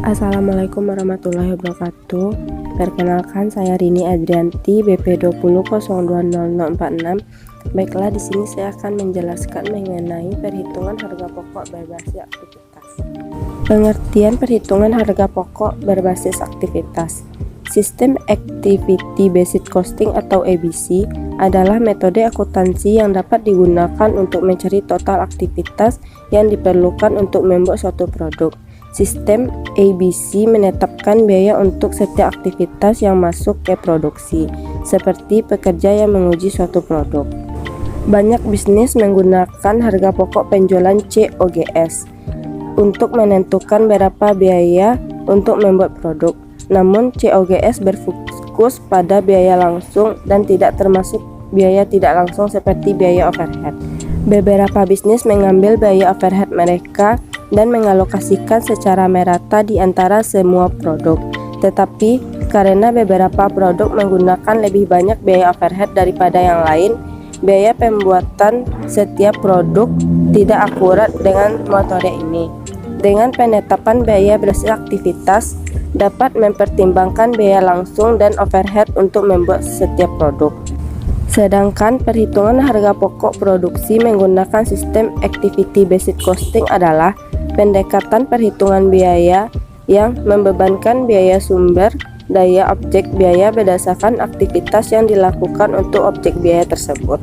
Assalamualaikum warahmatullahi wabarakatuh. Perkenalkan, saya Rini Adrianti, BP 20.020046. Baiklah, di sini saya akan menjelaskan mengenai perhitungan harga pokok berbasis aktivitas. Pengertian perhitungan harga pokok berbasis aktivitas. Sistem Activity Based Costing atau ABC adalah metode akuntansi yang dapat digunakan untuk mencari total aktivitas yang diperlukan untuk membuat suatu produk. Sistem ABC menetapkan biaya untuk setiap aktivitas yang masuk ke produksi, seperti pekerja yang menguji suatu produk. Banyak bisnis menggunakan harga pokok penjualan COGS untuk menentukan berapa biaya untuk membuat produk. Namun COGS berfokus pada biaya langsung dan tidak termasuk biaya tidak langsung seperti biaya overhead. Beberapa bisnis mengambil biaya overhead mereka dan mengalokasikan secara merata di antara semua produk. Tetapi karena beberapa produk menggunakan lebih banyak biaya overhead daripada yang lain, biaya pembuatan setiap produk tidak akurat dengan metode ini. Dengan penetapan biaya berdasarkan aktivitas, dapat mempertimbangkan biaya langsung dan overhead untuk membuat setiap produk. Sedangkan perhitungan harga pokok produksi menggunakan sistem Activity Based Costing adalah pendekatan perhitungan biaya yang membebankan biaya sumber daya objek biaya berdasarkan aktivitas yang dilakukan untuk objek biaya tersebut.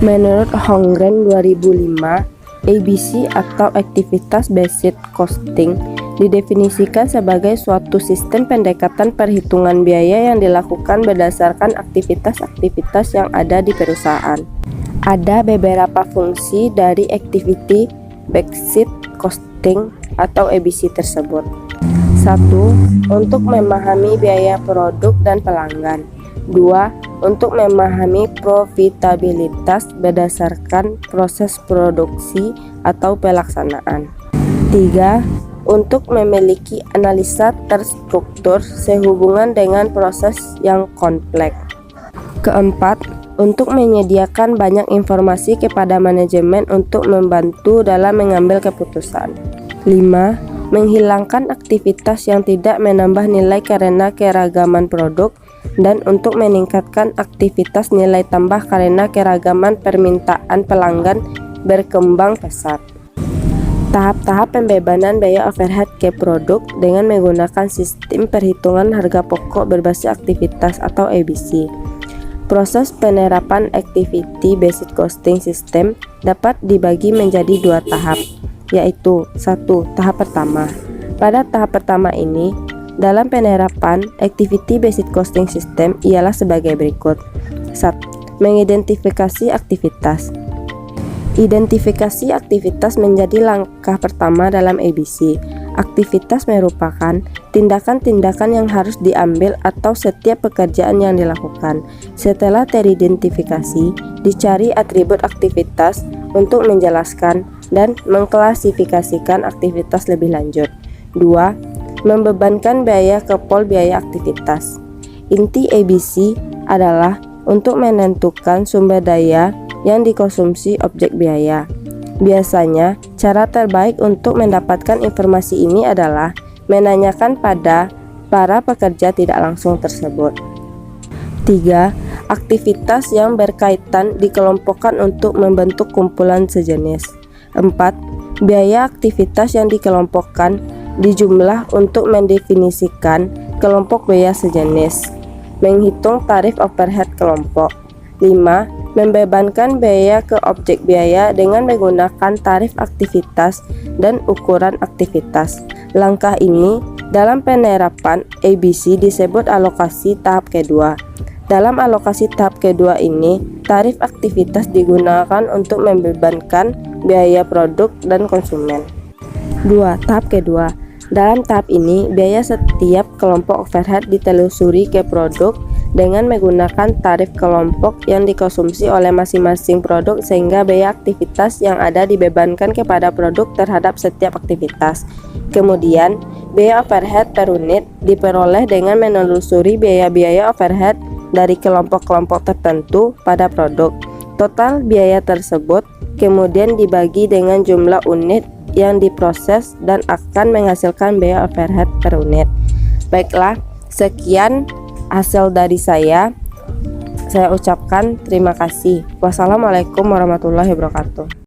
Menurut Holmgren 2005, ABC atau Activities Based Costing didefinisikan sebagai suatu sistem pendekatan perhitungan biaya yang dilakukan berdasarkan aktivitas-aktivitas yang ada di perusahaan. Ada beberapa fungsi dari Activity Based Costing atau ABC tersebut. 1. Untuk memahami biaya produk dan pelanggan. 2. Untuk memahami profitabilitas berdasarkan proses produksi atau pelaksanaan. 3. Untuk memiliki analisa terstruktur sehubungan dengan proses yang kompleks. Keempat, untuk menyediakan banyak informasi kepada manajemen untuk membantu dalam mengambil keputusan. 5. Menghilangkan aktivitas yang tidak menambah nilai karena keragaman produk dan untuk meningkatkan aktivitas nilai tambah karena keragaman permintaan pelanggan berkembang pesat. Tahap-tahap pembebanan biaya overhead ke produk dengan menggunakan sistem perhitungan harga pokok berbasis aktivitas atau ABC. Proses penerapan Activity Based Costing System dapat dibagi menjadi dua tahap, yaitu 1. Tahap pertama. Pada tahap pertama ini, dalam penerapan Activity Based Costing System ialah sebagai berikut. 1. Mengidentifikasi aktivitas. Identifikasi aktivitas menjadi langkah pertama dalam ABC. Aktivitas merupakan tindakan-tindakan yang harus diambil atau setiap pekerjaan yang dilakukan. Setelah teridentifikasi, dicari atribut aktivitas untuk menjelaskan dan mengklasifikasikan aktivitas lebih lanjut. 2. Membebankan biaya ke pol biaya aktivitas. Inti ABC adalah untuk menentukan sumber daya yang dikonsumsi objek biaya. Biasanya, cara terbaik untuk mendapatkan informasi ini adalah menanyakan pada para pekerja tidak langsung tersebut. 3. Aktivitas yang berkaitan dikelompokkan untuk membentuk kumpulan sejenis. 4. Biaya aktivitas yang dikelompokkan dijumlah untuk mendefinisikan kelompok biaya sejenis. Menghitung tarif overhead kelompok. 5. Membebankan biaya ke objek biaya dengan menggunakan tarif aktivitas dan ukuran aktivitas. Langkah ini dalam penerapan ABC disebut alokasi tahap kedua. Dalam alokasi tahap kedua ini, tarif aktivitas digunakan untuk membebankan biaya produk dan konsumen. 2. Tahap kedua. Dalam tahap ini, biaya setiap kelompok overhead ditelusuri ke produk dengan menggunakan tarif kelompok yang dikonsumsi oleh masing-masing produk sehingga biaya aktivitas yang ada dibebankan kepada produk terhadap setiap aktivitas. Kemudian, biaya overhead per unit diperoleh dengan menelusuri biaya-biaya overhead dari kelompok-kelompok tertentu pada produk. Total biaya tersebut kemudian dibagi dengan jumlah unit yang diproses dan akan menghasilkan biaya overhead per unit. Baiklah, sekian hasil dari saya. Saya ucapkan terima kasih. Wassalamualaikum warahmatullahi wabarakatuh.